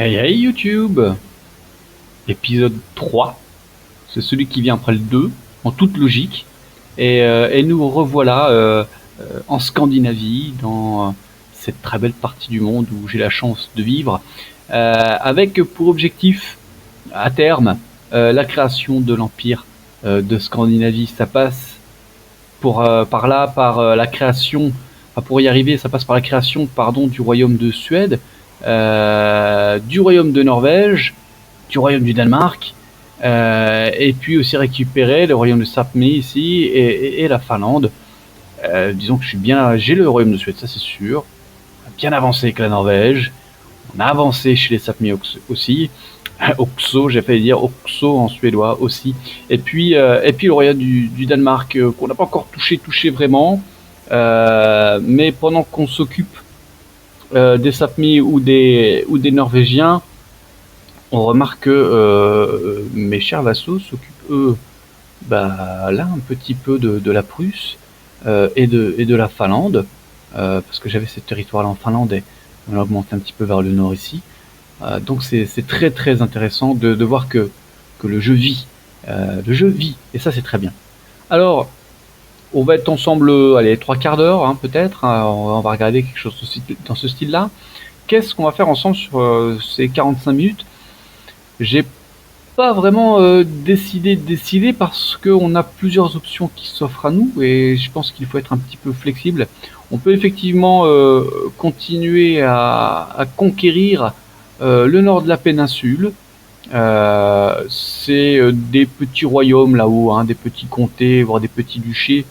Hey hey YouTube! Épisode 3, c'est celui qui vient après le 2, en toute logique. Et nous revoilà en Scandinavie, dans cette très belle partie du monde où j'ai la chance de vivre, avec pour objectif, à terme, la création de l'Empire de Scandinavie. Ça passe par là, par la création, enfin, pour y arriver, ça passe par la création, pardon, du royaume de Suède, du royaume de Norvège, du royaume du Danemark, et puis aussi récupérer le royaume de Sapmi ici et la Finlande. Disons que j'ai le royaume de Suède, ça c'est sûr. On a bien avancé avec la Norvège. On a avancé chez les Sapmi aussi. Oxo, j'ai failli dire Oxo en suédois aussi. Et puis le royaume du Danemark qu'on n'a pas encore touché vraiment. Mais pendant qu'on s'occupe des Sapmi ou des Norvégiens, on remarque que mes chers vassaux s'occupent eux, là un petit peu de la Prusse et de la Finlande, parce que j'avais ce territoire-là en Finlande et on a augmenté un petit peu vers le nord ici. Donc c'est très très intéressant de voir que le jeu vit. Le jeu vit, et ça c'est très bien. Alors, on va être ensemble, allez, 3 quarts d'heure peut-être, hein, on va regarder quelque chose dans ce style-là. Qu'est-ce qu'on va faire ensemble sur ces 45 minutes? J'ai pas vraiment décidé parce qu'on a plusieurs options qui s'offrent à nous et je pense qu'il faut être un petit peu flexible. On peut effectivement continuer à conquérir le nord de la péninsule. C'est des petits royaumes là-haut, des petits comtés, voire des petits duchés,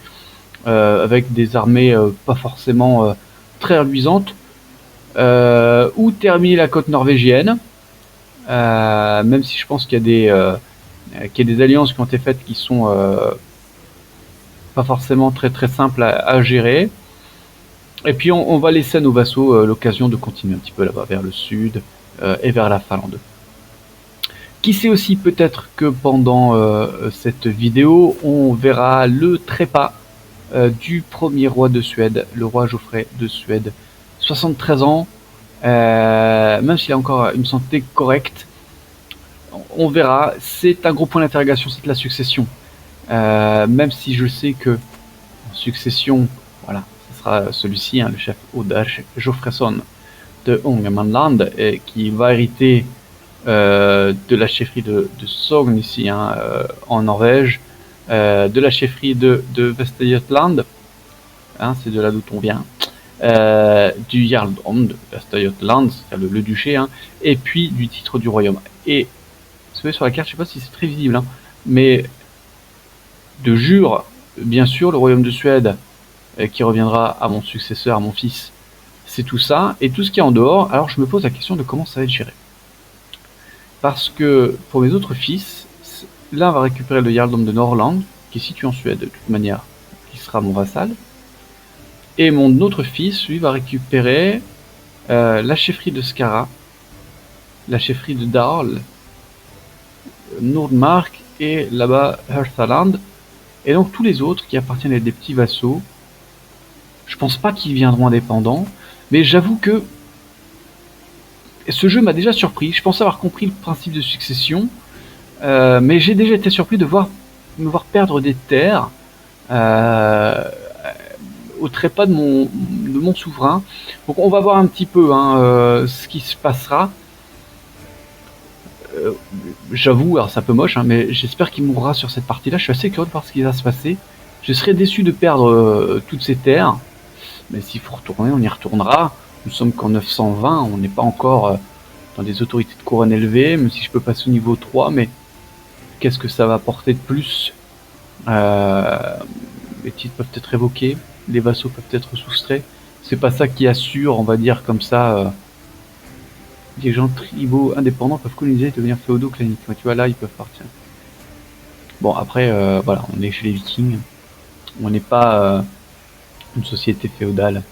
avec des armées pas forcément très reluisantes. Ou terminer la côte norvégienne, même si je pense qu'il y a des alliances qui ont été faites qui sont pas forcément très très simples à gérer. Et puis on va laisser à nos vassaux l'occasion de continuer un petit peu là-bas vers le sud et vers la Finlande. Qui sait aussi, peut-être que pendant cette vidéo, on verra le trépas du premier roi de Suède, le roi Geoffrey de Suède. 73 ans, même s'il a encore une santé correcte, on verra. C'est un gros point d'interrogation, c'est la succession. Même si je sais que en succession, voilà, ce sera celui-ci, le chef Oddar Geoffresson de Ångermanland, qui va hériter de la chefferie de Sogn ici, en Norvège, de la chefferie de Västergötland, c'est de là d'où on vient, du Jarldom de Västergötland, c'est-à-dire le duché, et puis du titre du royaume. Et vous savez, sur la carte, je sais pas si c'est très visible, mais de jure, bien sûr, le royaume de Suède qui reviendra à mon successeur, à mon fils, c'est tout ça, et tout ce qui est en dehors. Alors je me pose la question de comment ça va être géré. Parce que pour mes autres fils, l'un va récupérer le Jarldom de Norrland, qui est situé en Suède de toute manière, qui sera mon vassal, et mon autre fils, lui, va récupérer la chefferie de Skara, la chefferie de Darl, Nordmark et là-bas Hörthaland. Et donc tous les autres qui appartiennent à des petits vassaux, je pense pas qu'ils viendront indépendants, mais j'avoue que ce jeu m'a déjà surpris. Je pensais avoir compris le principe de succession, mais j'ai déjà été surpris de me voir perdre des terres au trépas de mon souverain. Donc on va voir un petit peu ce qui se passera. J'avoue, alors c'est un peu moche, mais j'espère qu'il mourra sur cette partie-là. Je suis assez curieux de voir ce qui va se passer. Je serais déçu de perdre toutes ces terres, mais s'il faut retourner, on y retournera. Nous sommes qu'en 920, on n'est pas encore dans des autorités de couronne élevées, même si je peux passer au niveau 3, mais qu'est-ce que ça va apporter de plus? Les titres peuvent être évoqués, les vassaux peuvent être soustraits. C'est pas ça qui assure, on va dire comme ça, les gens tribaux indépendants peuvent coloniser et devenir féodaux claniques. Tu vois, là, ils peuvent partir. Bon, après, voilà, on est chez les Vikings. On n'est pas une société féodale.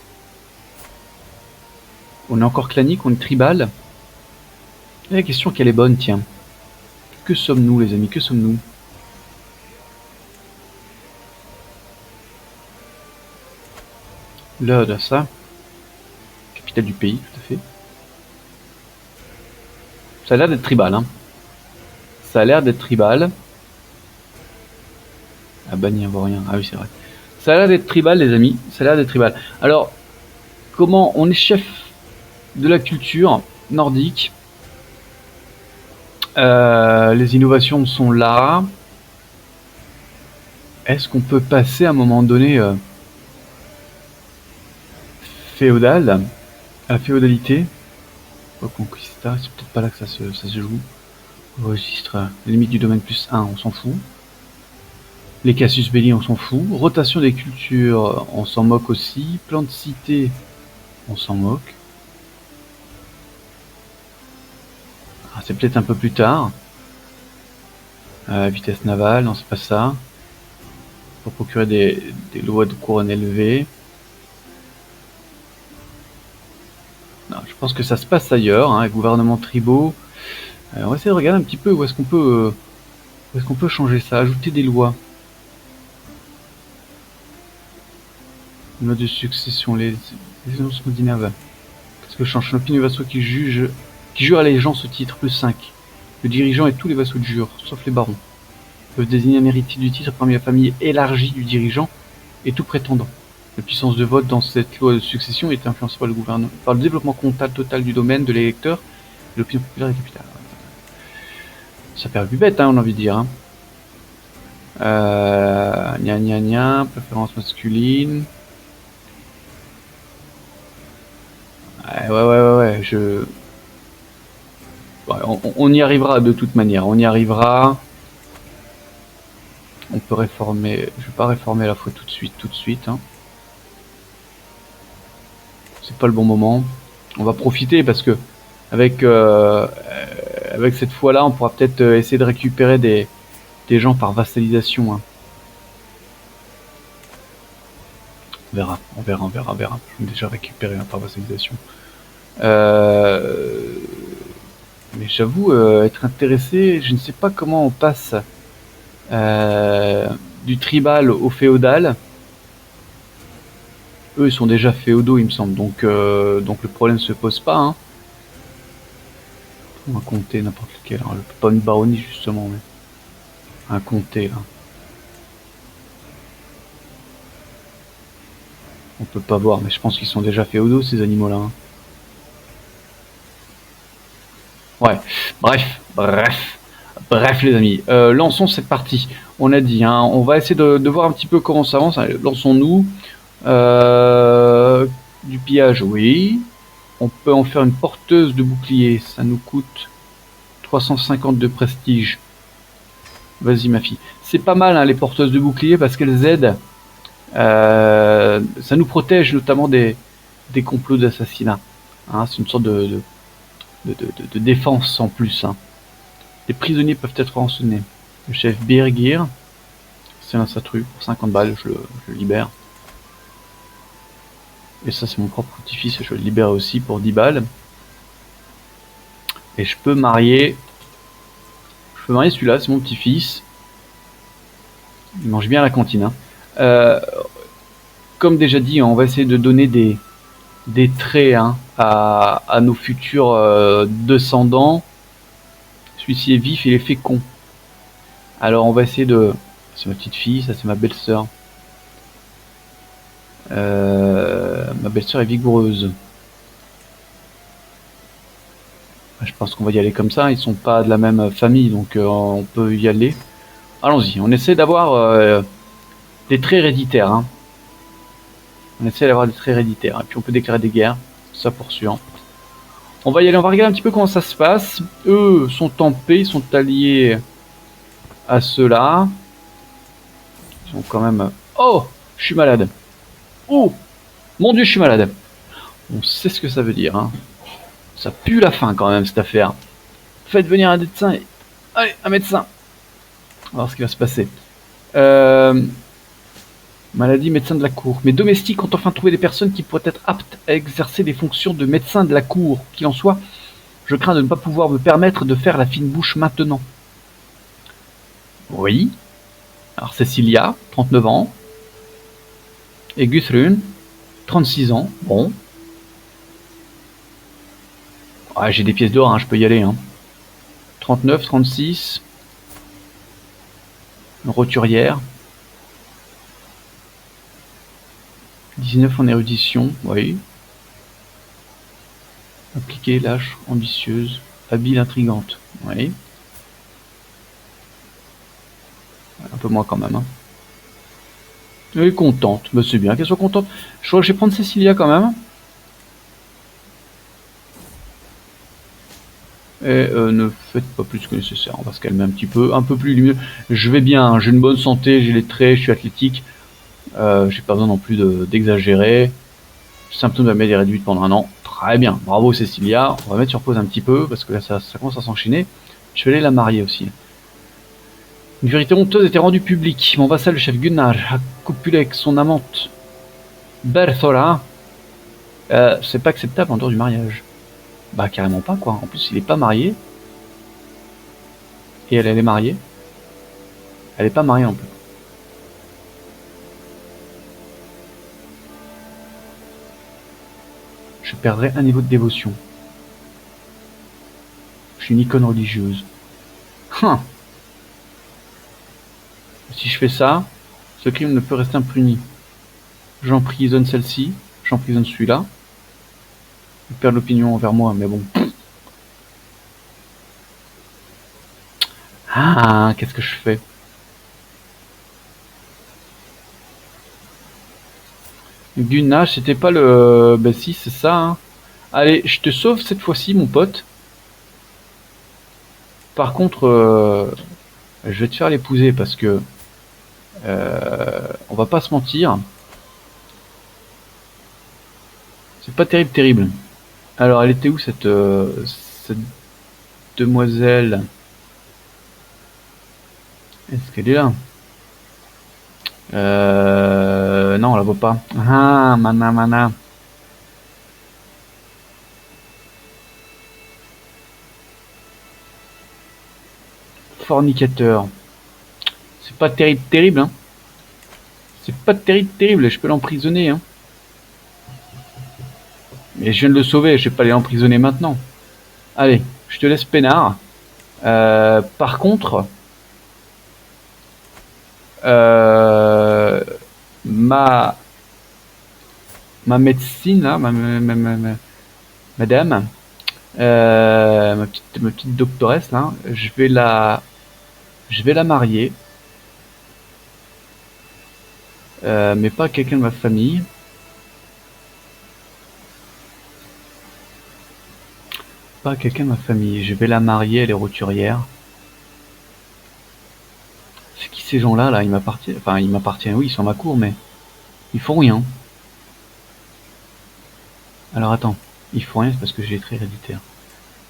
On est encore clanique, on est tribal. Et la question qu'elle est bonne, tiens. Que sommes-nous, les amis? Que sommes-nous? Lodassa, capitale du pays, tout à fait. Ça a l'air d'être tribal, hein. Ça a l'air d'être tribal. Ah banni ivoirien. Ah oui, c'est vrai. Ça a l'air d'être tribal, les amis. Ça a l'air d'être tribal. Alors, comment on est chef de la culture nordique. Les innovations sont là. Est-ce qu'on peut passer à un moment donné féodal, à la féodalité? Conquista, c'est peut-être pas là que ça se joue. Registre, limite du domaine plus 1, on s'en fout. Les casus belli, on s'en fout. Rotation des cultures, on s'en moque aussi. Plan de cité, on s'en moque. Ah, c'est peut-être un peu plus tard. Vitesse navale, non, c'est pas ça. Pour procurer des lois de couronne élevées. Non, je pense que ça se passe ailleurs, hein, gouvernements tribaux. On va essayer de regarder un petit peu où est-ce qu'on peut changer ça, ajouter des lois. Mode de succession, les annonces scandinaves. Qu'est-ce que je change? L'opinion des vassaux qui jure allégeance au titre, plus 5. Le dirigeant et tous les vassaux jurent, sauf les barons, peuvent désigner un héritier du titre parmi la famille élargie du dirigeant et tout prétendant. La puissance de vote dans cette loi de succession est influencée par le gouvernement, par le développement comptable total du domaine de l'électeur et l'opinion populaire et capitale. Ça perd plus bête, hein, on a envie de dire. Hein. Gna gna gna, préférence masculine. Ouais, on y arrivera de toute manière, on y arrivera. On peut réformer, je vais pas réformer à la fois tout de suite. Hein. C'est pas le bon moment. On va profiter parce que avec cette fois-là, on pourra peut-être essayer de récupérer des gens par vassalisation. Hein. On verra. Je vais déjà récupérer par vassalisation. Mais j'avoue être intéressé, je ne sais pas comment on passe du tribal au féodal. Eux ils sont déjà féodaux il me semble, donc le problème se pose pas. Hein. On va compter n'importe lequel, hein. Pas une baronnie justement, mais un comté là. On peut pas voir, mais je pense qu'ils sont déjà féodaux ces animaux là. Hein. Ouais, bref les amis, lançons cette partie. On a dit, hein, on va essayer de voir un petit peu comment ça avance. Allez, lançons-nous. Du pillage, oui. On peut en faire une porteuse de bouclier. Ça nous coûte 350 de prestige. Vas-y ma fille. C'est pas mal hein, les porteuses de bouclier parce qu'elles aident. Ça nous protège notamment des complots d'assassinat. Hein, c'est une sorte de défense en plus. Hein. Les prisonniers peuvent être rançonnés. Le chef Birgir, c'est un satru, pour 50 balles, je le libère. Et ça, c'est mon propre petit-fils, je le libère aussi pour 10 balles. Et je peux marier celui-là, c'est mon petit-fils. Il mange bien à la cantine. Hein. Comme déjà dit, on va essayer de donner des traits hein, à nos futurs descendants. Celui-ci est vif, il est fécond. Alors on va essayer de... C'est ma petite fille, ça c'est ma belle-sœur. Ma belle-sœur est vigoureuse. Je pense qu'on va y aller comme ça, ils sont pas de la même famille, donc on peut y aller. Allons-y, on essaie d'avoir des traits héréditaires. Hein. On essaie d'avoir des traits héréditaires, et puis on peut déclarer des guerres, ça pour sûr. On va y aller, on va regarder un petit peu comment ça se passe. Eux sont en paix, ils sont alliés à ceux-là. Ils sont quand même... Oh, je suis malade. Oh, mon Dieu, je suis malade. On sait ce que ça veut dire. Hein. Ça pue la faim quand même, cette affaire. Faites venir un médecin. Allez, un médecin. On va voir ce qui va se passer. Maladie, médecin de la cour. Mes domestiques ont enfin trouvé des personnes qui pourraient être aptes à exercer des fonctions de médecin de la cour. Qu'il en soit, je crains de ne pas pouvoir me permettre de faire la fine bouche maintenant. Oui. Alors Cecilia, 39 ans. Et Guthrun, 36 ans. Bon. Ouais, j'ai des pièces d'or, hein, je peux y aller. Hein. 39, 36. Une roturière. 19 en érudition, oui. Appliquée, lâche, ambitieuse, habile, intrigante, oui. Un peu moins quand même. Hein. Elle est contente, bah, c'est bien qu'elle soit contente. Je crois que je vais prendre Cécilia quand même. Et ne faites pas plus que nécessaire, on va se calmer un peu plus mieux. Je vais bien, hein, j'ai une bonne santé, j'ai les traits, je suis athlétique. J'ai pas besoin non plus d'exagérer. Symptômes de la maladie réduite pendant 1 an. Très bien, bravo Cécilia. On va mettre sur pause un petit peu parce que là ça commence à s'enchaîner. Je vais aller la marier aussi. Une vérité honteuse était rendue publique. Mon vassal, le chef Gunnar, a copulé avec son amante Berthola. C'est pas acceptable en dehors du mariage. Bah carrément pas quoi. En plus il est pas marié. Et elle est mariée. Elle est pas mariée non plus. Je perdrai un niveau de dévotion. Je suis une icône religieuse. Hum. Si je fais ça, ce crime ne peut rester impuni. J'emprisonne celle-ci, j'emprisonne celui-là. Il perd l'opinion envers moi, mais bon. Ah, qu'est-ce que je fais? Gunnar, c'était pas le... Ben si, c'est ça. Hein. Allez, je te sauve cette fois-ci, mon pote. Par contre, je vais te faire l'épouser parce que... on va pas se mentir. C'est pas terrible, terrible. Alors, elle était où cette demoiselle? Est-ce qu'elle est là? Non, on la voit pas. Ah, mana, mana. Fornicateur. C'est pas terrible, terrible, hein. C'est pas terrible, terrible. Je peux l'emprisonner, hein. Mais je viens de le sauver, je vais pas aller l'emprisonner maintenant. Allez, je te laisse peinard. Par contre, ma médecine là, madame, ma petite doctoresse là, je vais la marier, mais pas quelqu'un de ma famille. Pas quelqu'un de ma famille. Je vais la marier, elle est roturière. C'est qui ces gens-là là? Ils m'appartiennent. Enfin, ils m'appartiennent. Oui, ils sont à ma cour, mais ils font rien. Alors attends, ils font rien, c'est parce que j'ai les traits héréditaires.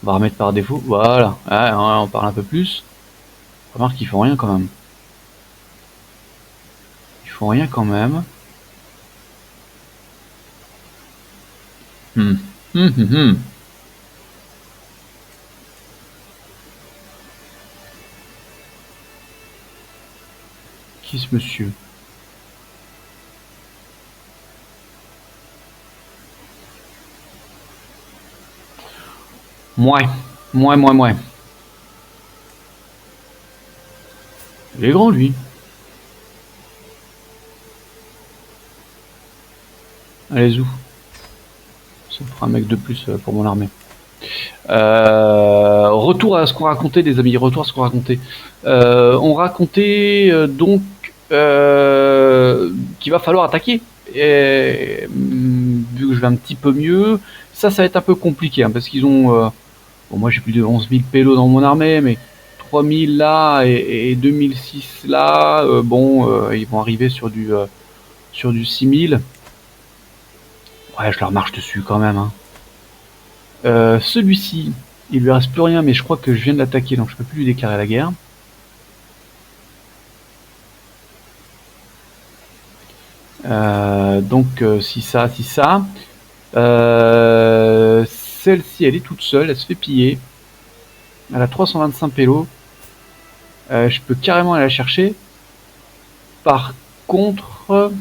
On va remettre par défaut. Voilà. Ah, on parle un peu plus. Remarque qu'ils font rien quand même. Ils font rien quand même. Hum. Hum, hum, hum. Qui ce monsieur? Mouais. Mouais. Il est grand lui. Allez, où? Ça me fera un mec de plus pour mon armée. Retour à ce qu'on racontait, les amis. Retour à ce qu'on racontait. On racontait donc qu'il va falloir attaquer. Et, vu que je vais un petit peu mieux, ça va être un peu compliqué hein, parce qu'ils ont. Bon, moi j'ai plus de 11 000 pélos dans mon armée, mais 3 000 là et 2006 là. Ils vont arriver sur du 6 000. Ouais, je leur marche dessus quand même. Hein. Celui-ci, il lui reste plus rien, mais je crois que je viens de l'attaquer, donc je peux plus lui déclarer la guerre. Si ça. Celle-ci, elle est toute seule, elle se fait piller. Elle a 325 pélos. Je peux carrément aller la chercher. Par contre,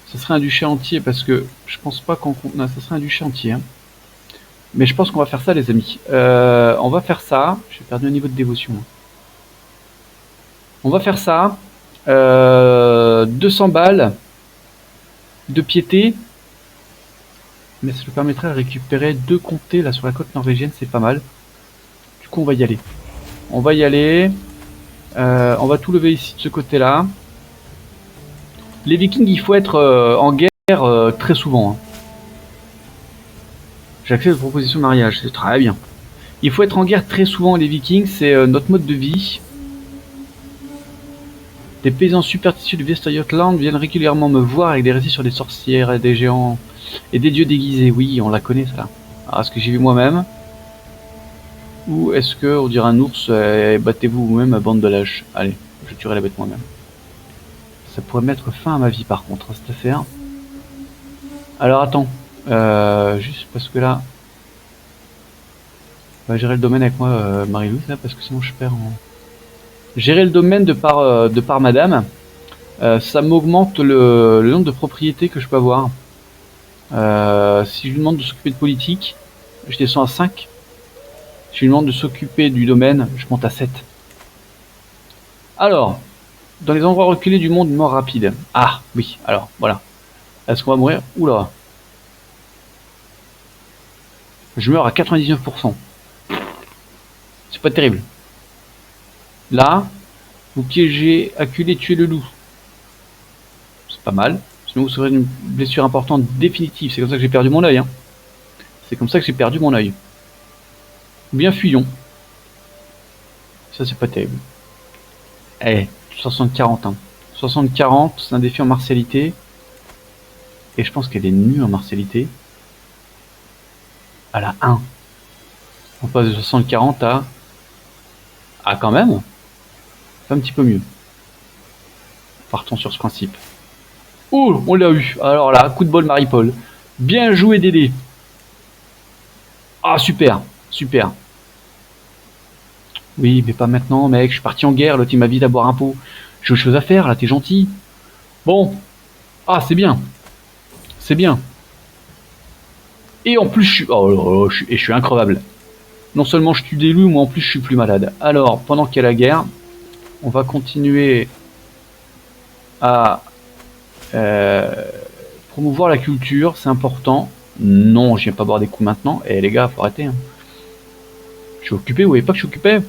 ce serait un duché entier parce que je pense pas qu'on... Non, ça serait un duché entier. Hein. Mais je pense qu'on va faire ça, les amis. On va faire ça. J'ai perdu un niveau de dévotion. On va faire ça. 200 balles de piété. Mais ça nous permettrait de récupérer 2 comtés là sur la côte norvégienne, c'est pas mal. Du coup, on va y aller. On va y aller. On va tout lever ici de ce côté-là. Les Vikings, il faut être en guerre très souvent. Hein. J'accepte la proposition de mariage, c'est très bien. Il faut être en guerre très souvent, les Vikings, c'est notre mode de vie. Des paysans superstitieux du Västergötland viennent régulièrement me voir avec des récits sur des sorcières et des géants et des dieux déguisés. Oui, on la connaît, ça. Alors, est-ce que j'ai vu moi-même? Ou est-ce que on dirait un ours, battez-vous vous-même, bande de lâches? Allez, je tuerai la bête moi-même. Ça pourrait mettre fin à ma vie, par contre, cette affaire. Alors, attends. Juste parce que là... On va gérer le domaine avec moi, Marie-Louise, là, parce que sinon je perds en... Gérer le domaine de par madame, ça m'augmente le nombre de propriétés que je peux avoir. Si je lui demande de s'occuper de politique, je descends à 5. Si je lui demande de s'occuper du domaine, je monte à 7. Alors, dans les endroits reculés du monde, une mort rapide. Ah, oui, alors, voilà. Est-ce qu'on va mourir? Oula. Je meurs à 99%. C'est pas terrible. Là, vous piégez, acculez, tuez le loup. C'est pas mal. Sinon vous serez une blessure importante définitive. C'est comme ça que j'ai perdu mon œil. Hein. C'est comme ça que j'ai perdu mon œil. Ou bien fuyons. Ça c'est pas terrible. Eh, 60-40. Hein. 60-40, c'est un défi en martialité. Et je pense qu'elle est nulle en martialité. À la 1. On passe de 60-40 à... Ah quand même. C'est un petit peu mieux. Partons sur ce principe. Oh, on l'a eu. Alors là, coup de bol Marie-Paul. Bien joué Dédé. Ah super, super. Oui, mais pas maintenant, mec. Je suis parti en guerre. L'autre il m'a dit à boire un pot. J'ai autre chose à faire. Là, t'es gentil. Bon. Ah, c'est bien. C'est bien. Et en plus, je suis... Oh là là, je suis increvable. Non seulement je tue des loups, mais en plus je suis plus malade. Alors, pendant qu'il y a la guerre, on va continuer à promouvoir la culture, c'est important. Non, je viens pas boire des coups maintenant. Eh les gars, faut arrêter. Hein. Je suis occupé, vous voyez pas que je suis occupé?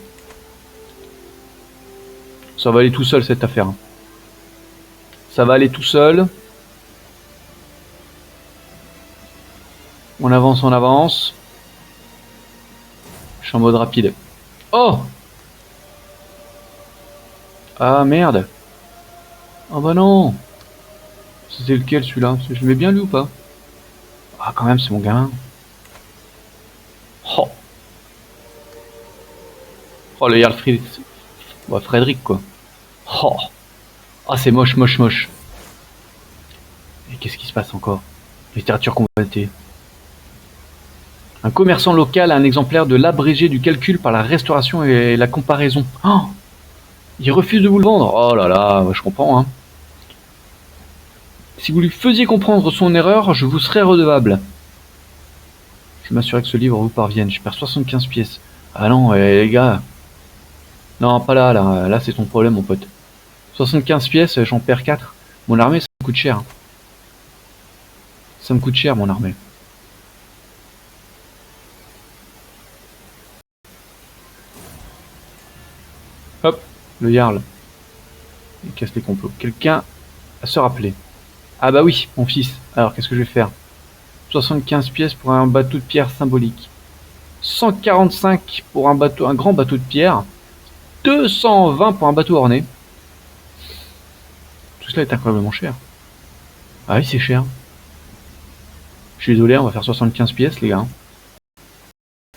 Ça va aller tout seul cette affaire. Ça va aller tout seul. On avance, on avance. Je suis en mode rapide. Oh! Ah merde! Oh bah non! C'était lequel celui-là? Je le mets bien lui ou pas? Ah quand même, c'est mon gamin. Oh! Oh le Jarl Fritz. Bah, Frédéric quoi. Oh! Ah c'est moche, moche, moche. Et qu'est-ce qui se passe encore? Littérature convertie. Un commerçant local a un exemplaire de l'abrégé du calcul par la restauration et la comparaison. Oh, il refuse de vous le vendre. Oh là là, je comprends. Hein. Si vous lui faisiez comprendre son erreur, je vous serais redevable. Je m'assurerai que ce livre vous parvienne. Je perds 75 pièces. Ah non, les gars. Non, pas là, là. Là, c'est ton problème, mon pote. 75 pièces, j'en perds 4. Mon armée, ça me coûte cher. Ça me coûte cher, mon armée. Hop, le Jarl. Il casse les complots. Quelqu'un à se rappeler. Ah bah oui, mon fils. Alors, qu'est-ce que je vais faire? 75 pièces pour un bateau de pierre symbolique. 145 pour un bateau, un grand bateau de pierre. 220 pour un bateau orné. Tout cela est incroyablement cher. Ah oui, c'est cher. Je suis désolé, on va faire 75 pièces, les gars.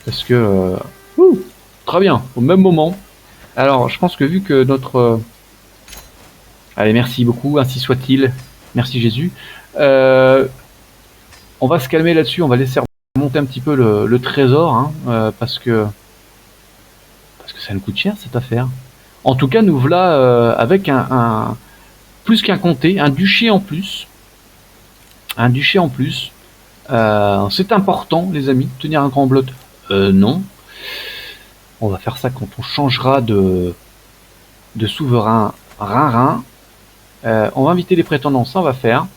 Parce que... très bien, au même moment. Alors, je pense que vu que notre... allez, merci beaucoup, ainsi soit-il. Merci Jésus. On va se calmer là-dessus, on va laisser remonter un petit peu le trésor, hein, parce que ça nous coûte cher cette affaire. En tout cas, nous voilà avec un plus qu'un comté, un duché en plus. Un duché en plus. C'est important, les amis, de tenir un grand blot. Non. On va faire ça quand on changera de souverain Rhin-Rhin. On va inviter les prétendants, ça on va faire.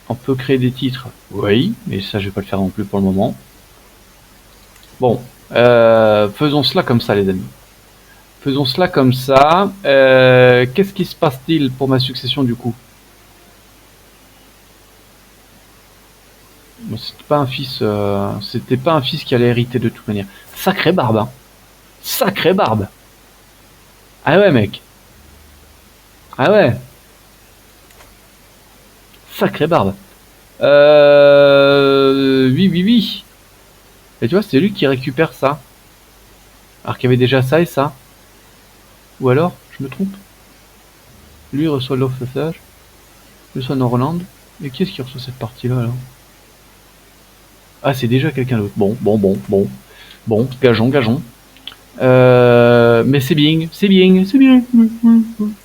On peut créer des titres, oui, mais ça je vais pas le faire non plus pour le moment. Bon, faisons cela comme ça les amis. Faisons cela comme ça. Qu'est-ce qui se passe-t-il pour ma succession du coup? C'était pas un fils qui allait hériter de toute manière. Sacré barbe, hein. Sacré barbe. Ah ouais mec. Ah ouais. Sacré barbe. Oui, oui, oui. Et tu vois, c'est lui qui récupère ça. Alors qu'il y avait déjà ça et ça. Ou alors, je me trompe? Lui reçoit l'offre sage. Lui reçoit Norland. Et qui est-ce qui reçoit cette partie-là alors? Ah, c'est déjà quelqu'un d'autre. Bon, bon, bon, bon. Bon, gageons, gageons. Mais c'est bien, c'est bien, c'est bien.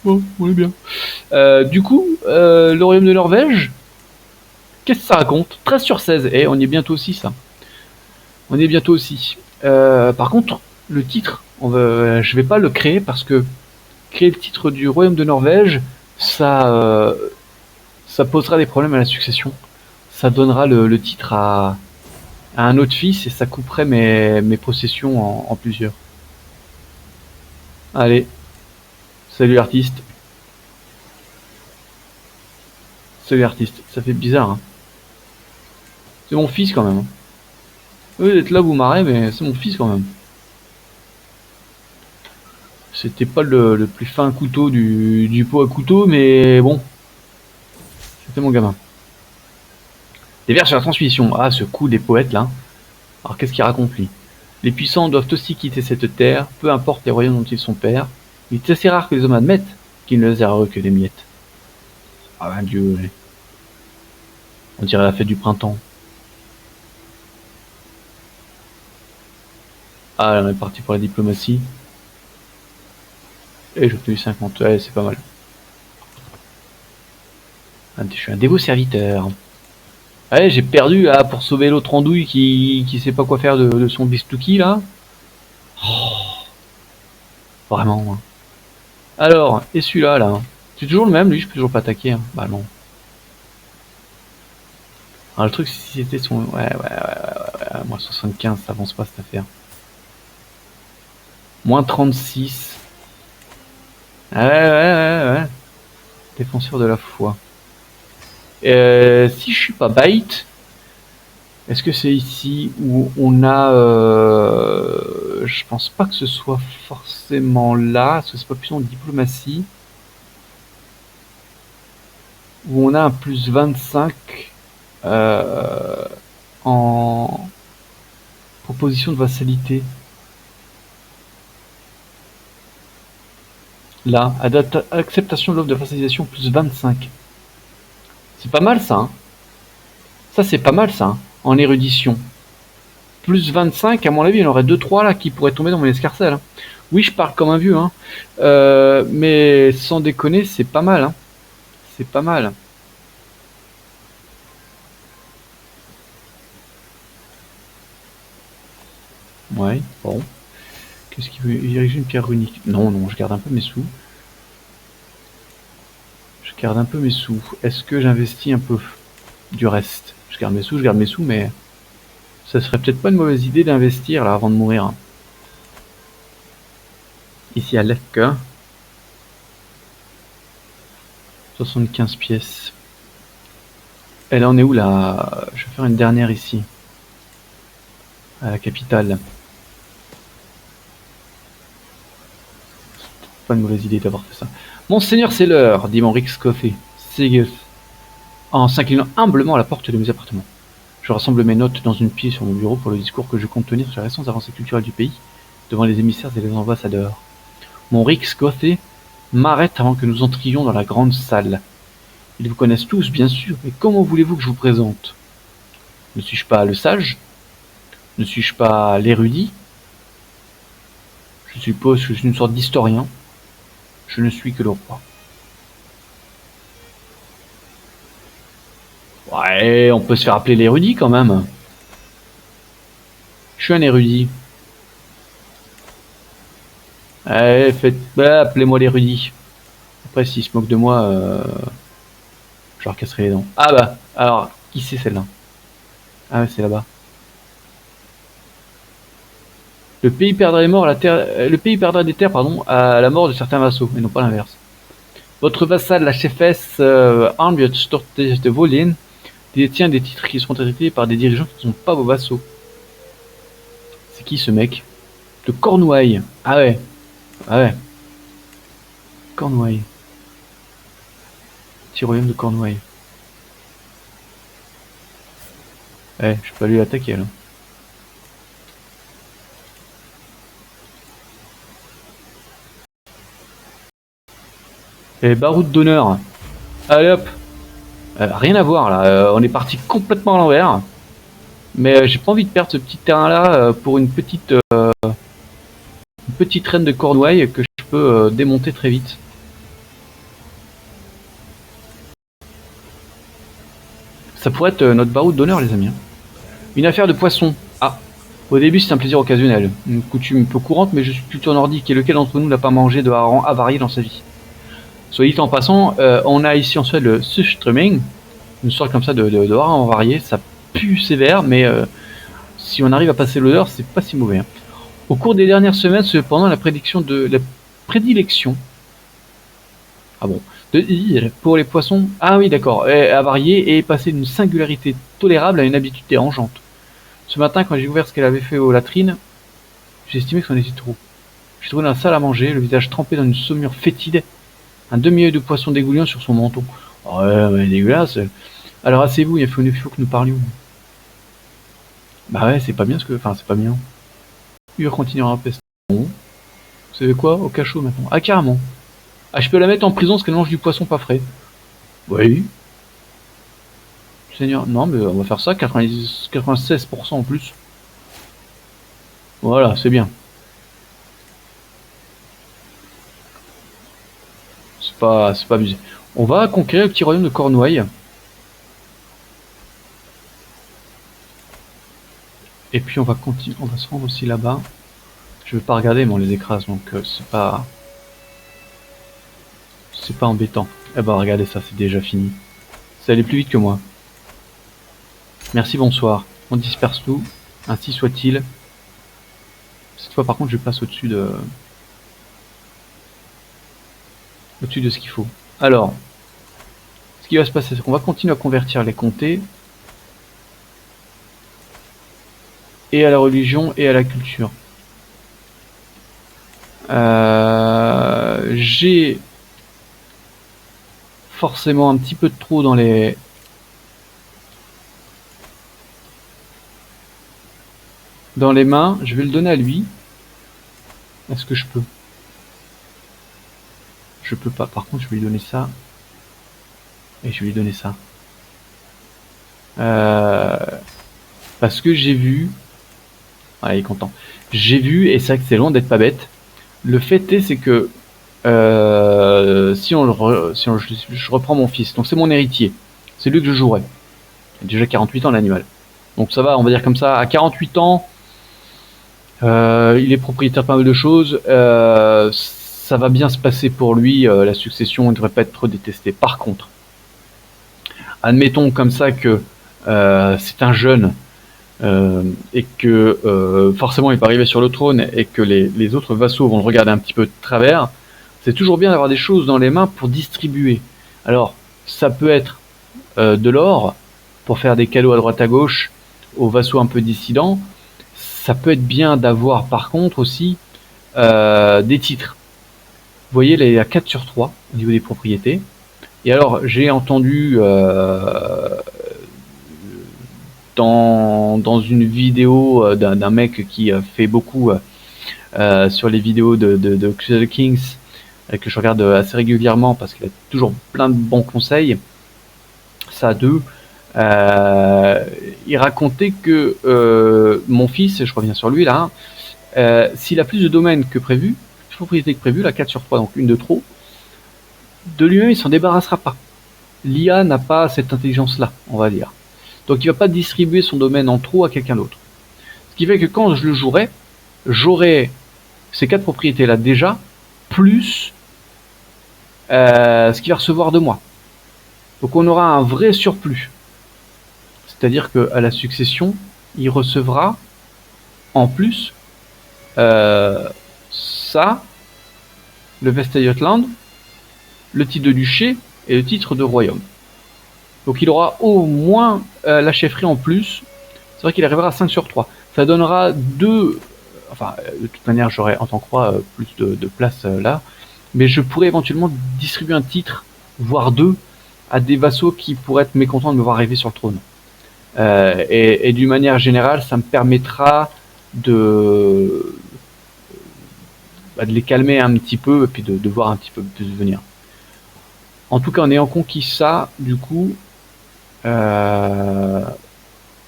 Bon, on est bien. Du coup, le royaume de Norvège, qu'est-ce que ça raconte? 13 sur 16. Et on y est bientôt aussi, ça. On est bientôt aussi. Par contre, le titre, je vais pas le créer parce que créer le titre du royaume de Norvège, ça posera des problèmes à la succession. Ça donnera le titre à un autre fils et ça couperait mes possessions en plusieurs. Allez, salut l'artiste. Salut l'artiste. Ça fait bizarre, hein. C'est mon fils quand même. Vous êtes là, vous marrez, mais c'est mon fils quand même. C'était pas le plus fin couteau du pot à couteau, mais bon. C'était mon gamin. Des vers sur la transmission. Ah, ce coup des poètes là. Alors qu'est-ce qu'il raconte lui? Les puissants doivent aussi quitter cette terre, peu importe les royaumes dont ils sont pères. Il est assez rare que les hommes admettent qu'ils ne les que des miettes. Ah ben Dieu, ouais. On dirait la fête du printemps. Ah, là, on est parti pour la diplomatie. Et j'ai obtenu 50. Ouais, c'est pas mal. Ah, je suis un dévot serviteur. Ouais, j'ai perdu là pour sauver l'autre andouille qui sait pas quoi faire de son bistouki là. Oh, vraiment. Hein. Alors, et celui-là là. C'est toujours le même, lui, je peux toujours pas attaquer. Hein. Bah non. Alors le truc, si c'était son... Ouais, moins 75, ça avance pas cette affaire. Moins 36. Ouais. Défenseur de la foi. Si je suis pas bait, est-ce que c'est ici où on a... je pense pas que ce soit forcément là, parce que c'est pas plus en diplomatie. Où on a un plus 25 en proposition de vassalité. Là, acceptation de l'offre de vassalisation plus 25. C'est pas mal ça. Hein. Ça c'est pas mal ça. Hein, en érudition. Plus 25, à mon avis, il y en aurait 2-3 là qui pourraient tomber dans mon escarcelle. Hein. Oui, je parle comme un vieux. Hein. Mais sans déconner, c'est pas mal. Hein. C'est pas mal. Ouais, bon. Qu'est-ce qu'il veut? Ériger une pierre runique. Non, je garde un peu mes sous. Je garde un peu mes sous. Est-ce que j'investis un peu du reste? Je garde mes sous, mais ça serait peut-être pas une mauvaise idée d'investir là avant de mourir. Ici à Lefke. 75 pièces. Et là on est où là? Je vais faire une dernière ici. À la capitale. Pas une mauvaise idée d'avoir fait ça. Monseigneur, c'est l'heure, dit mon Rix Coffey. Sigurd, en s'inclinant humblement à la porte de mes appartements. Je rassemble mes notes dans une pile sur mon bureau pour le discours que je compte tenir sur les récentes avancées culturelles du pays, devant les émissaires et les ambassadeurs. Mon Rix Coffey m'arrête avant que nous entrions dans la grande salle. Ils vous connaissent tous, bien sûr, mais comment voulez-vous que je vous présente? Ne suis-je pas le sage? Ne suis-je pas l'érudit? Je suppose que je suis une sorte d'historien. Je ne suis que le roi. Ouais, on peut se faire appeler l'érudit quand même. Je suis un érudit. Allez, appelez-moi l'érudit. Après, s'ils se moquent de moi, je leur casserai les dents. Ah bah, alors, qui c'est celle-là? Ah ouais, c'est là-bas. Le pays perdra le pays perdra des terres, pardon, à la mort de certains vassaux, et non pas l'inverse. Votre vassal, la chefesse Arnbjörn Storte de Volin, détient des titres qui seront traités par des dirigeants qui ne sont pas vos vassaux. C'est qui ce mec? De Cornouailles. Ah ouais. Ah ouais. Cornouailles. Petit royaume de Cornouailles. Ouais, je peux aller l'attaquer là. Et baroud d'honneur. Allez hop. Rien à voir là. On est parti complètement à l'envers. Mais j'ai pas envie de perdre ce petit terrain là pour une petite reine de Cornouailles que je peux démonter très vite. Ça pourrait être notre baroud d'honneur, les amis. Une affaire de poisson. Ah, au début c'est un plaisir occasionnel. Une coutume peu courante, mais je suis plutôt nordique. Et lequel d'entre nous n'a pas mangé de hareng avarié dans sa vie? Soit dit en passant, on a ici en Suède le surströmming, une sorte comme ça de hareng avarié. Ça pue sévère, mais si on arrive à passer l'odeur, c'est pas si mauvais. Hein. Au cours des dernières semaines, cependant, la prédilection. Ah bon. Pour les poissons. Ah oui, d'accord. Avarié et passé d'une singularité tolérable à une habitude dérangeante. Ce matin, quand j'ai ouvert ce qu'elle avait fait aux latrines, j'ai estimé que c'en était trop. J'ai trouvé dans la salle à manger, le visage trempé dans une saumure fétide, un demi-œil de poisson dégoulinant sur son menton. Oh ouais, dégueulasse. Alors asseyez-vous, il faut que nous parlions. Bah ouais, c'est pas bien ce que. Enfin, c'est pas bien. Il continuera à pester. Bon. Vous savez quoi? Au cachot maintenant. Ah, carrément. Ah, je peux la mettre en prison parce qu'elle mange du poisson pas frais. Oui. Seigneur. Non, mais on va faire ça, 96% en plus. Voilà, c'est bien. C'est pas abusé. On va conquérir le petit royaume de Cornouailles. Et puis on va continuer, on va se rendre aussi là-bas. Je veux pas regarder, mais on les écrase, donc c'est pas embêtant. Eh ben regardez ça, c'est déjà fini. Ça allait plus vite que moi. Merci, bonsoir. On disperse tout, ainsi soit-il. Cette fois par contre je passe au-dessus de ce qu'il faut. Alors, ce qui va se passer, c'est qu'on va continuer à convertir les comtés et à la religion et à la culture. J'ai forcément un petit peu de trop dans les mains. Je vais le donner à lui. Est-ce que je peux? Je peux pas. Par contre, je vais lui donner ça. Et je vais lui donner ça. Parce que j'ai vu. Ah, il est content. J'ai vu, et c'est vrai que c'est loin d'être pas bête. Le fait est, c'est que si je reprends mon fils, donc c'est mon héritier, c'est lui que je jouerai. Il a déjà 48 ans l'animal. Donc ça va, on va dire comme ça, à 48 ans, il est propriétaire de pas mal de choses, ça va bien se passer pour lui, la succession ne devrait pas être trop détestée. Par contre, admettons comme ça que c'est un jeune et que forcément il va arriver sur le trône et que les autres vassaux vont le regarder un petit peu de travers, c'est toujours bien d'avoir des choses dans les mains pour distribuer. Alors, ça peut être de l'or pour faire des cadeaux à droite à gauche aux vassaux un peu dissidents. Ça peut être bien d'avoir par contre aussi des titres. Vous voyez, là, il y a 4 sur 3 au niveau des propriétés. Et alors, j'ai entendu dans une vidéo d'un mec qui fait beaucoup sur les vidéos de Crusader Kings, que je regarde assez régulièrement parce qu'il a toujours plein de bons conseils. Ça a deux. Il racontait que mon fils, je reviens sur lui là, s'il a plus de domaines que prévu, plus de propriétés que prévu, la 4 sur 3, donc une de trop, de lui-même il s'en débarrassera pas. l'IA n'a pas cette intelligence-là, on va dire. Donc il va pas distribuer son domaine en trop à quelqu'un d'autre. Ce qui fait que quand je le jouerai, j'aurai ces 4 propriétés-là déjà, plus ce qu'il va recevoir de moi. Donc on aura un vrai surplus. C'est-à-dire qu'à la succession, il recevra en plus ça, le Vesteyotland, le titre de duché et le titre de royaume. Donc il aura au moins la chefferie en plus. C'est vrai qu'il arrivera à 5 sur 3. Ça donnera 2... Enfin, de toute manière, j'aurai en tant que roi plus de place là. Mais je pourrais éventuellement distribuer un titre, voire 2, à des vassaux qui pourraient être mécontents de me voir arriver sur le trône. Et d'une manière générale, ça me permettra de les calmer un petit peu et puis de voir un petit peu plus venir. En tout cas, en ayant conquis ça, du coup,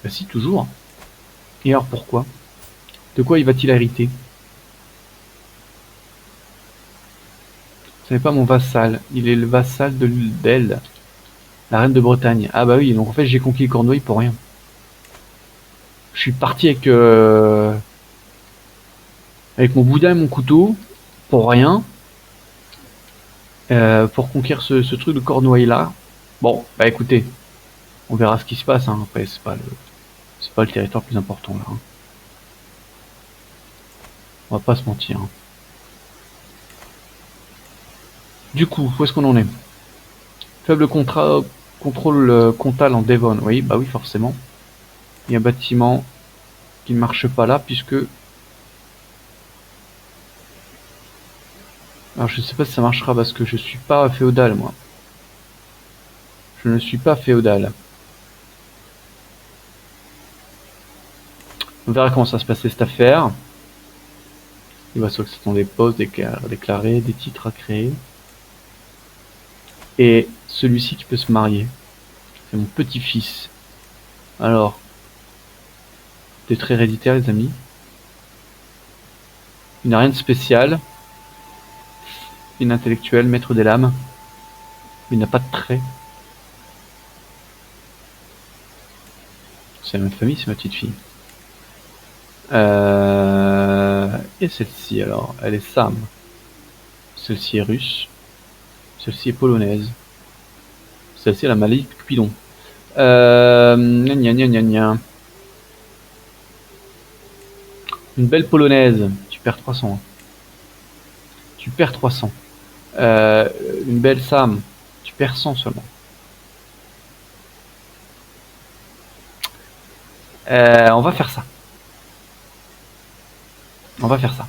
si, toujours. Et alors pourquoi? De quoi il va-t-il hériter? Ce n'est pas mon vassal, il est le vassal d'elle, la reine de Bretagne. Ah bah oui, donc en fait j'ai conquis Cornouailles pour rien. Je suis parti avec mon boudin et mon couteau, pour rien, pour conquérir ce truc de Cornouailles là. Bon, bah écoutez, on verra ce qui se passe, hein. Après c'est pas le territoire le plus important là, hein. On va pas se mentir, hein. Du coup, où est-ce qu'on en est? Faible contrôle comptal en Devon. Oui, bah oui, forcément. Il y a un bâtiment qui ne marche pas là, puisque... Alors, je sais pas si ça marchera, parce que je suis pas féodal, moi. Je ne suis pas féodal. On verra comment ça va se passer, cette affaire. Il va sur que ce sont des postes déclarés, des titres à créer. Et celui-ci qui peut se marier. C'est mon petit-fils. Alors, des traits héréditaires, les amis. Il n'a rien de spécial. Intellectuel, maître des lames. Il n'a pas de traits. C'est la même famille, c'est ma petite fille. Et celle-ci alors, elle est Sam. Celle-ci est russe. Celle-ci est polonaise. Celle-ci elle a maladie de Cupidon. Gna gna gna gna. Une belle polonaise. Tu perds 300. Tu perds 300. Une belle Sam. Tu perds 100 seulement. On va faire ça. On va faire ça.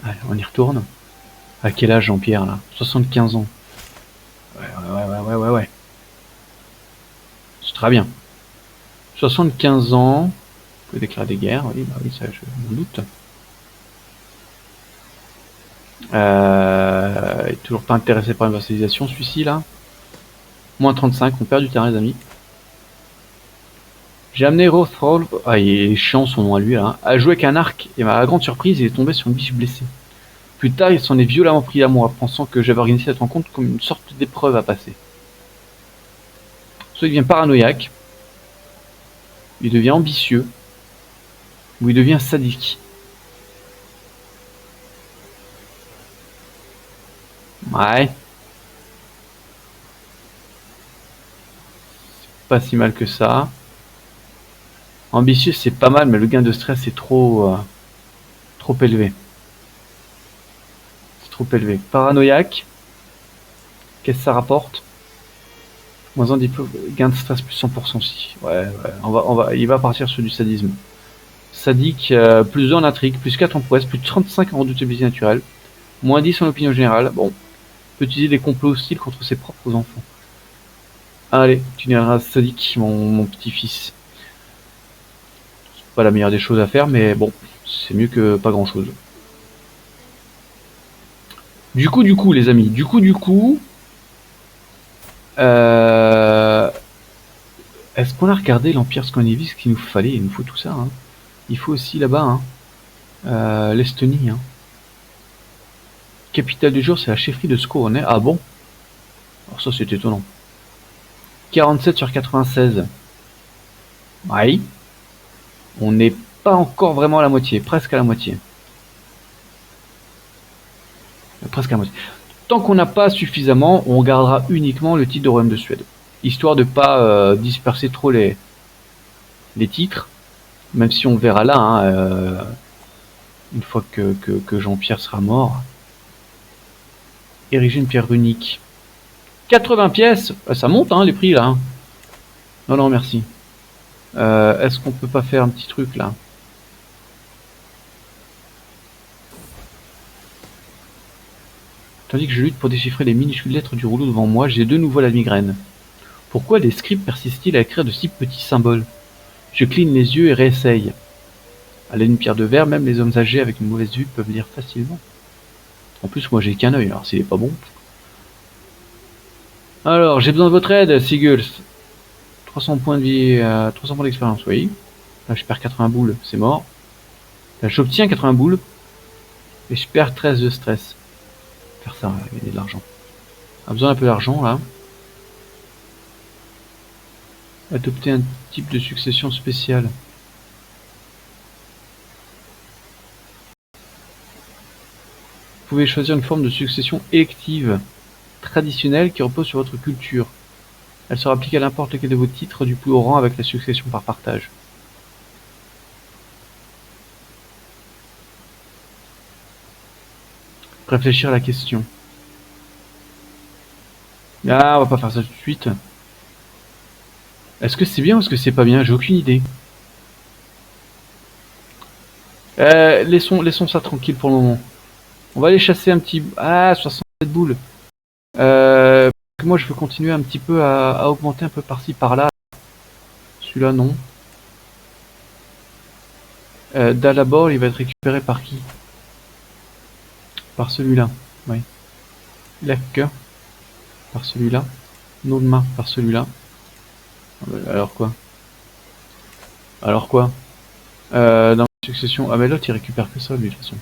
Allez, on y retourne. À quel âge Jean-Pierre là? 75 ans. Ouais. C'est très bien. 75 ans. Vous pouvez déclarer des guerres, oui, bah oui, ça je m'en doute. Est toujours pas intéressé par une vassalisation celui-ci là. Moins 35, on perd du terrain les amis. J'ai amené Rothroll, ah il est chiant son nom à lui là, hein, à jouer avec un arc, et à ma grande surprise il est tombé sur une biche blessée. Plus tard il s'en est violemment pris à moi, pensant que j'avais organisé cette rencontre comme une sorte d'épreuve à passer. Soit il devient paranoïaque, il devient ambitieux, ou il devient sadique. Ouais. C'est pas si mal que ça. Ambitieux c'est pas mal, mais le gain de stress est trop élevé. C'est trop élevé. Paranoïaque. Qu'est-ce que ça rapporte? Moins un diplôme, gain de stress plus 100% si. Ouais. Il va partir sur du sadisme. Sadique, plus 2 en intrigue, plus 4 en prouesse, plus 35 en redoutabilité naturelle, moins 10 en opinion générale. Bon, peut utiliser des complots hostiles contre ses propres enfants. Allez, tu deviendras sadique, mon petit-fils. C'est pas la meilleure des choses à faire, mais bon, c'est mieux que pas grand-chose. Du coup, les amis, est-ce qu'on a regardé l'Empire scandinave, ce qu'il nous fallait? Il nous faut tout ça, hein. Il faut aussi là-bas, hein, l'Estonie, hein. Capitale du jour, c'est la chefferie de Scone. Ah bon? Alors ça, c'est étonnant. 47 sur 96. Oui. On n'est pas encore vraiment à la moitié. Presque à la moitié. Presque à la moitié. Tant qu'on n'a pas suffisamment, on gardera uniquement le titre de Royaume de Suède. Histoire de pas disperser trop les titres. Même si on verra là, hein, une fois que Jean-Pierre sera mort. Ériger une pierre runique. 80 pièces, ça monte hein, les prix là. Non, non, merci. Est-ce qu'on peut pas faire un petit truc là? Tandis que je lutte pour déchiffrer les minuscules lettres du rouleau devant moi, j'ai de nouveau la migraine. Pourquoi les scribes persistent-ils à écrire de si petits symboles? Je cligne les yeux et réessaye. À l'aide d'une pierre de verre, même les hommes âgés avec une mauvaise vue peuvent lire facilement. En plus, moi j'ai qu'un œil, alors s'il est pas bon. Alors, j'ai besoin de votre aide, Sigurd. 300 points de vie, 300 points d'expérience, oui. Là, je perds 80 boules, c'est mort. Là, j'obtiens 80 boules. Et je perds 13 de stress. Faire ça, gagner de l'argent. On a besoin d'un peu d'argent, là. Adopter un type de succession spéciale. Vous pouvez choisir une forme de succession élective, traditionnelle, qui repose sur votre culture. Elle sera appliquée à n'importe lequel de vos titres du plus haut rang avec la succession par partage. Réfléchir à la question. Ah, on va pas faire ça tout de suite. Est-ce que c'est bien ou est-ce que c'est pas bien? J'ai aucune idée. Laissons ça tranquille pour le moment. On va aller chasser un petit... Ah, 67 boules. Moi, je veux continuer un petit peu à augmenter un peu par-ci, par-là. Celui-là, non. Dalabor, il va être récupéré par qui? Par celui-là, oui. Lacker, par celui-là. Nodma, par celui-là. Alors quoi? Alors quoi? Dans la succession... Ah mais l'autre, il récupère que ça, lui, de toute façon.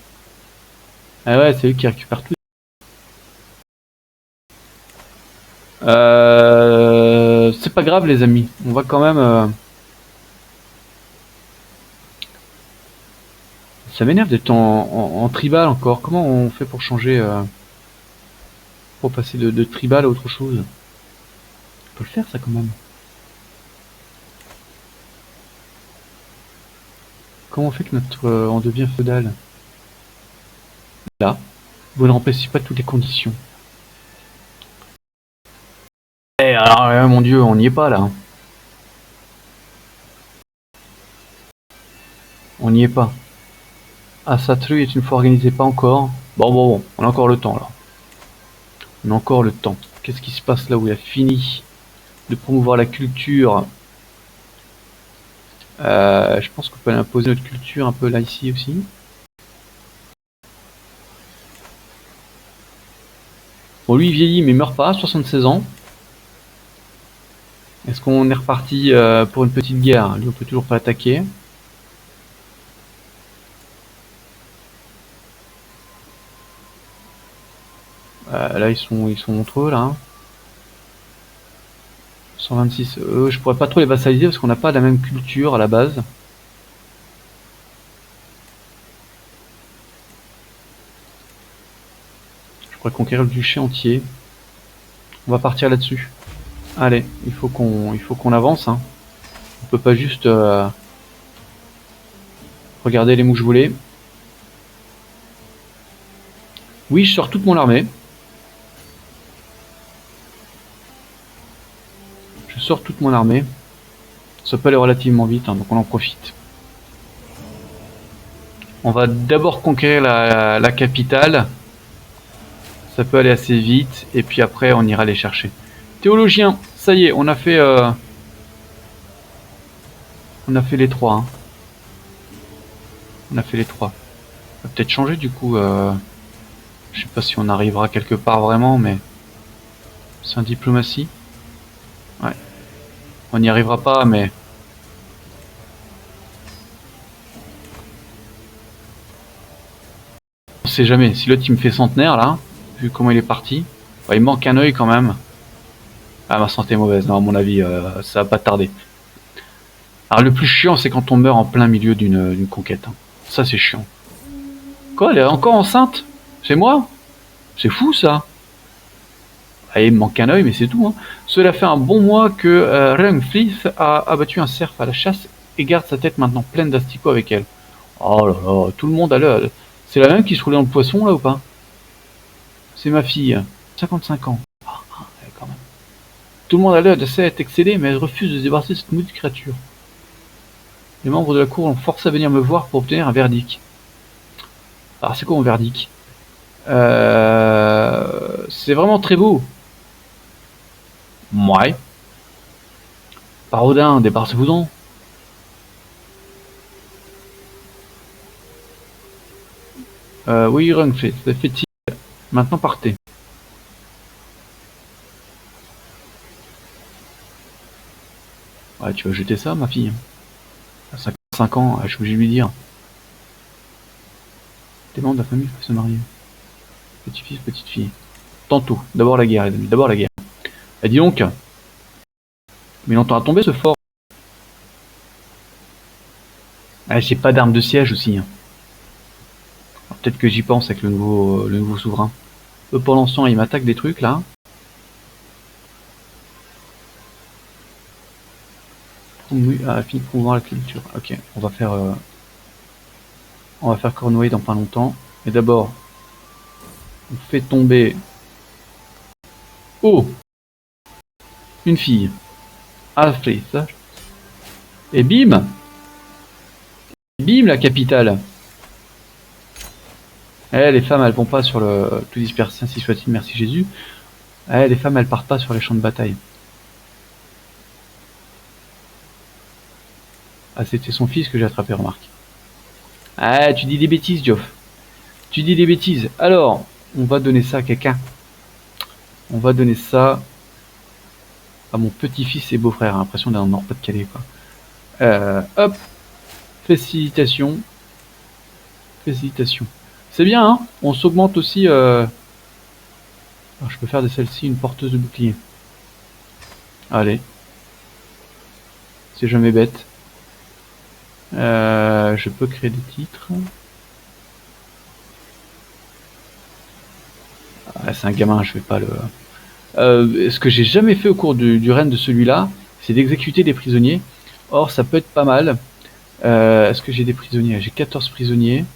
Ah ouais, c'est lui qui récupère tout. C'est pas grave, les amis. On va quand même... Ça m'énerve d'être en tribal encore. Comment on fait pour changer... pour passer de tribal à autre chose? On peut le faire, ça, quand même. Comment on fait que notre... on devient feudal? Là. Vous ne remplissez pas toutes les conditions. Eh alors, mon dieu, on n'y est pas, là. On n'y est pas. Ah, Satru est une fois organisé, pas encore. Bon, on a encore le temps, là. On a encore le temps. Qu'est-ce qui se passe là où il a fini de promouvoir la culture? Je pense qu'on peut aller imposer notre culture un peu là, ici aussi. Bon, lui, il vieillit, mais il meurt pas, 76 ans. Est-ce qu'on est reparti pour une petite guerre? Lui, on peut toujours pas attaquer. Là, ils sont entre eux, là. 126. Je pourrais pas trop les vassaliser parce qu'on n'a pas la même culture à la base. Je pourrais conquérir le duché entier. On va partir là-dessus. Allez, il faut qu'on avance. Hein. On peut pas juste regarder les mouches voler. Oui, je sors toute mon armée. Je sors toute mon armée. Ça peut aller relativement vite, hein, donc on en profite. On va d'abord conquérir la capitale. Ça peut aller assez vite, et puis après on ira les chercher. Théologien, ça y est, on a fait les trois. Hein. On a fait les trois. On va peut-être changer du coup. Je sais pas si on arrivera quelque part vraiment, mais c'est un diplomatie. Ouais. On n'y arrivera pas, mais sait jamais. Si l'autre il me fait centenaire là, vu comment il est parti, il me manque un œil quand même. Ah, ma santé est mauvaise, non, à mon avis, ça va pas tarder. Alors le plus chiant, c'est quand on meurt en plein milieu d'une conquête. Hein. Ça, c'est chiant. Quoi, elle est encore enceinte? C'est moi? C'est fou ça. Ah, il me manque un œil, mais c'est tout. Hein. Cela fait un bon mois que Renfrith a abattu un cerf à la chasse et garde sa tête maintenant pleine d'asticots avec elle. Oh là là, tout le monde a l'œil. C'est la même qui se roulait dans le poisson là ou pas? C'est ma fille, 55 ans. Ah, quand même. Tout le monde a l'air de s'être excédé, mais elle refuse de se débarrasser de cette maudite créature. Les membres de la cour l'ont forcé à venir me voir pour obtenir un verdict. Alors c'est quoi mon verdict? C'est vraiment très beau. Ouais. Parodin, débarrassez-vous-en. Oui, Rungfit, fait-il. Maintenant partez. Ouais, tu vas jeter ça, ma fille. À 55 ans, je suis obligé de lui dire. Des membres de la famille peuvent se marier. Petit-fils, petite-fille. Tantôt. D'abord la guerre, les amis. D'abord la guerre. Et dis donc. Mais il entend à tomber ce fort. Ah, j'ai pas d'arme de siège aussi. Hein. Peut-être que j'y pense avec le nouveau souverain. Eux, pour l'instant, ils m'attaquent des trucs là. Fini de promouvoir la culture. Ok, on va faire Cornouailles dans pas longtemps. Mais d'abord, on fait tomber. Oh, une fille. Alfred. Et bim, bim la capitale. Les femmes, elles vont pas sur le tout dispersé, ainsi soit-il, merci Jésus. Les femmes, elles partent pas sur les champs de bataille. Ah, c'était son fils que j'ai attrapé, remarque. Ah, tu dis des bêtises, Geoff. Tu dis des bêtises. Alors, on va donner ça à quelqu'un. On va donner ça à mon petit-fils et beau-frère. L'impression d'être en Nord-Pas-de-Calais, quoi. Hop. Félicitations. Félicitations. C'est bien, hein. On s'augmente aussi... Alors, je peux faire de celle-ci une porteuse de bouclier. Allez. C'est jamais bête. Je peux créer des titres. Ah, c'est un gamin, je vais pas le... ce que j'ai jamais fait au cours du règne de celui-là, c'est d'exécuter des prisonniers. Or, ça peut être pas mal. Est-ce que j'ai des prisonniers? J'ai 14 prisonniers.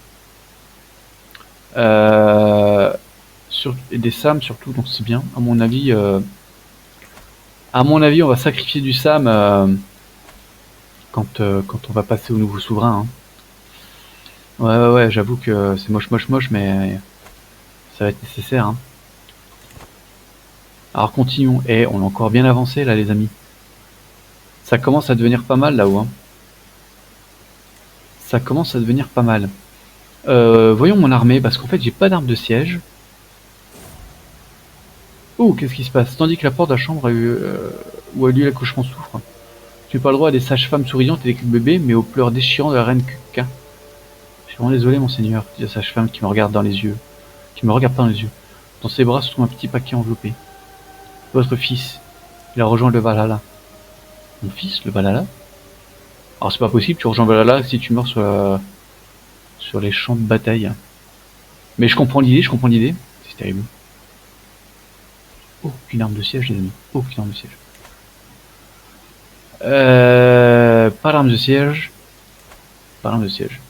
Et des SAM surtout, donc c'est bien. À mon avis, on va sacrifier du SAM quand on va passer au nouveau souverain. Hein. Ouais, j'avoue que c'est moche, mais ça va être nécessaire. Hein. Alors continuons. On a encore bien avancé là, les amis. Ça commence à devenir pas mal là-haut. Hein. Ça commence à devenir pas mal. Voyons mon armée, parce qu'en fait j'ai pas d'arme de siège. Oh, qu'est-ce qui se passe? Tandis que la porte de la chambre où a lieu l'accouchement souffre. Tu n'as pas le droit à des sages-femmes souriantes et des cris de bébés, mais aux pleurs déchirants de la reine Kuka. Je suis vraiment désolé, monseigneur, dit la sage-femme qui me regarde dans les yeux. Qui me regarde pas dans les yeux. Dans ses bras se trouve un petit paquet enveloppé. Votre fils, il a rejoint le Valhalla. Mon fils, le Valhalla? Alors c'est pas possible, tu rejoins le Valhalla si tu meurs sur les champs de bataille. Mais je comprends l'idée. C'est terrible. Aucune arme de siège, les amis. Aucune arme de siège. Pas d'arme de siège. Pas d'arme de siège.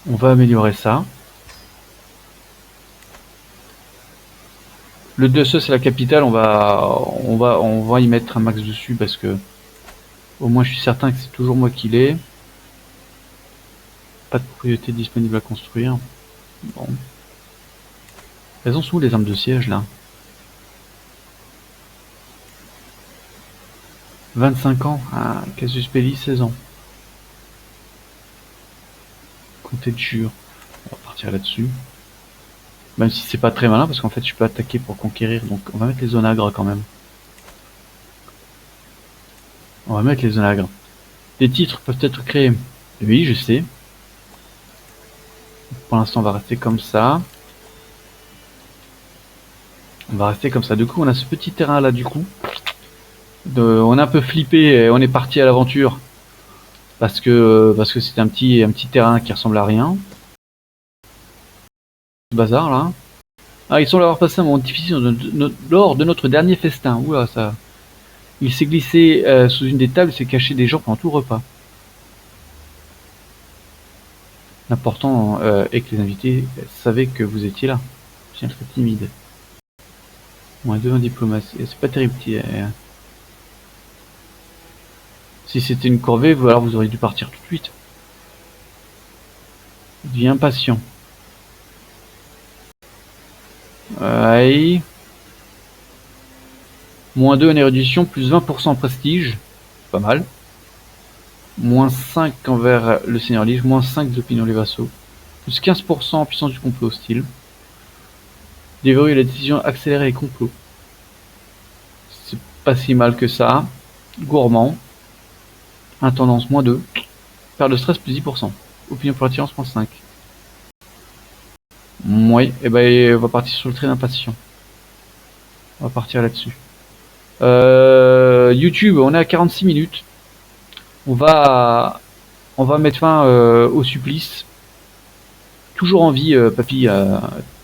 On va améliorer ça. Le 2E c'est la capitale, on va y mettre un max dessus parce que au moins je suis certain que c'est toujours moi qui l'ai. Pas de propriété disponible à construire. Bon. Elles en sont où les armes de siège là? 25 ans? Ah, Casus Belli, 16 ans. Comté de Jure. On va partir là-dessus. Même si c'est pas très malin parce qu'en fait je peux attaquer pour conquérir. Donc on va mettre les onagres quand même. On va mettre les onagres. Des titres peuvent être créés. Oui, je sais. Pour l'instant, on va rester comme ça. On va rester comme ça. Du coup, on a ce petit terrain là, du coup. On est un peu flippé et on est parti à l'aventure. Parce que c'est un petit terrain qui ressemble à rien. Ce bazar là. Ah, ils semblent avoir passé un moment difficile lors de notre dernier festin. Oula, ça. Il s'est glissé sous une des tables et s'est caché des gens pendant tout le repas. L'important est que les invités savaient que vous étiez là. Je suis très timide. Moins 2 en diplomatie. C'est pas terrible. Si c'était une corvée, alors vous auriez dû partir tout de suite. Il devient impatient. Aïe. Moins 2 en érudition, plus 20% en prestige. Pas mal. Moins 5 envers le Seigneur Lige, moins 5 d'opinion des vassaux. Plus 15% en puissance du complot hostile. Déverrouiller la décision, accélérer les complots. C'est pas si mal que ça. Gourmand. Intendance, moins 2. Perte de stress, plus 10%. Opinion pour l'attirance, moins 5. Oui, et ben on va partir sur le trait d'impatient. On va partir là-dessus. YouTube, on est à 46 minutes. On va mettre fin au supplice. Toujours en vie, papy.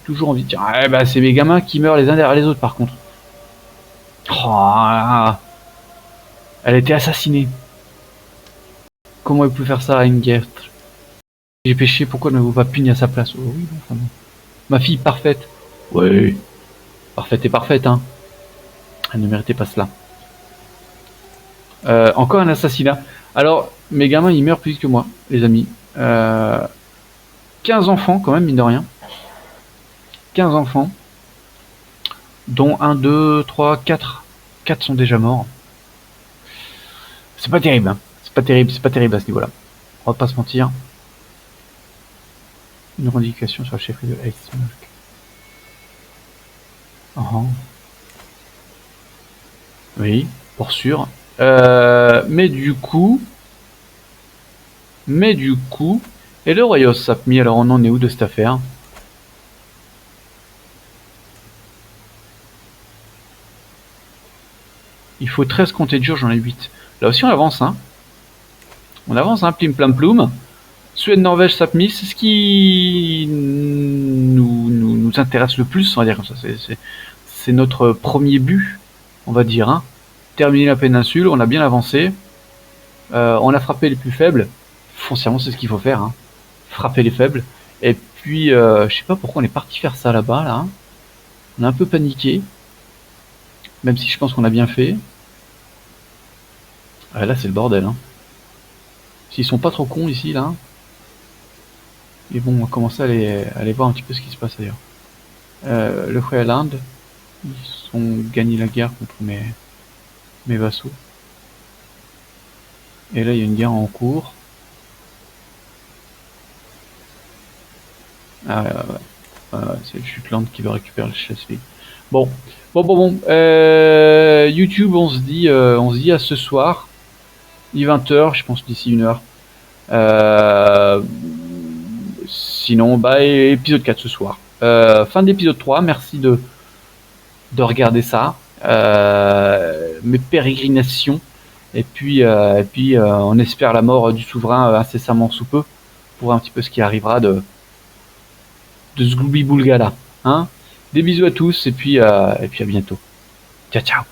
Toujours en vie. Tiens, bah, c'est mes gamins qui meurent les uns derrière les autres, par contre. Oh, elle a été assassinée. Comment elle peut faire ça à une guerre? J'ai péché, pourquoi ne vous pas puni à sa place? Oh oui, enfin, ma fille parfaite. Oui. Parfaite et parfaite, hein. Elle ne méritait pas cela. Encore un assassinat. Alors, mes gamins, ils meurent plus vite que moi, les amis. 15 enfants, quand même, mine de rien. 15 enfants. Dont 1, 2, 3, 4. 4 sont déjà morts. C'est pas terrible, hein. C'est pas terrible à ce niveau-là. On va pas se mentir. Une revendication sur la chefferie de Icemark. Oui, pour sûr. Mais du coup, et le Royaume Sapmi, alors on en est où de cette affaire? Il faut 13 comtés de jour, j'en ai 8. Là aussi on avance, hein. On avance, hein, plim plam ploum. Suède, Norvège, Sapmi, c'est ce qui nous intéresse le plus, on va dire comme ça. C'est notre premier but, on va dire, hein. Terminer la péninsule, on a bien avancé. On a frappé les plus faibles. Foncièrement, c'est ce qu'il faut faire, hein. Frapper les faibles. Et puis, je sais pas pourquoi on est parti faire ça là-bas, là. On a un peu paniqué. Même si je pense qu'on a bien fait. Ah, là, c'est le bordel, hein. S'ils sont pas trop cons ici, là. Mais bon, on va commencer à aller voir un petit peu ce qui se passe ailleurs. Le Royauland, ils ont gagné la guerre contre mes vassaux. Et là, il y a une guerre en cours. Ah, c'est le Jutland qui va récupérer le chasse-lit. Bon. YouTube, on se dit à ce soir. Il est 20h, je pense d'ici 1 heure. Sinon, bah, épisode 4 ce soir. Fin d'épisode 3, merci de regarder ça. Mes pérégrinations. Et puis, on espère la mort du souverain incessamment sous peu. Pour voir un petit peu ce qui arrivera de ce Glooby Boulga là. Hein, des bisous à tous et puis à bientôt. Ciao ciao.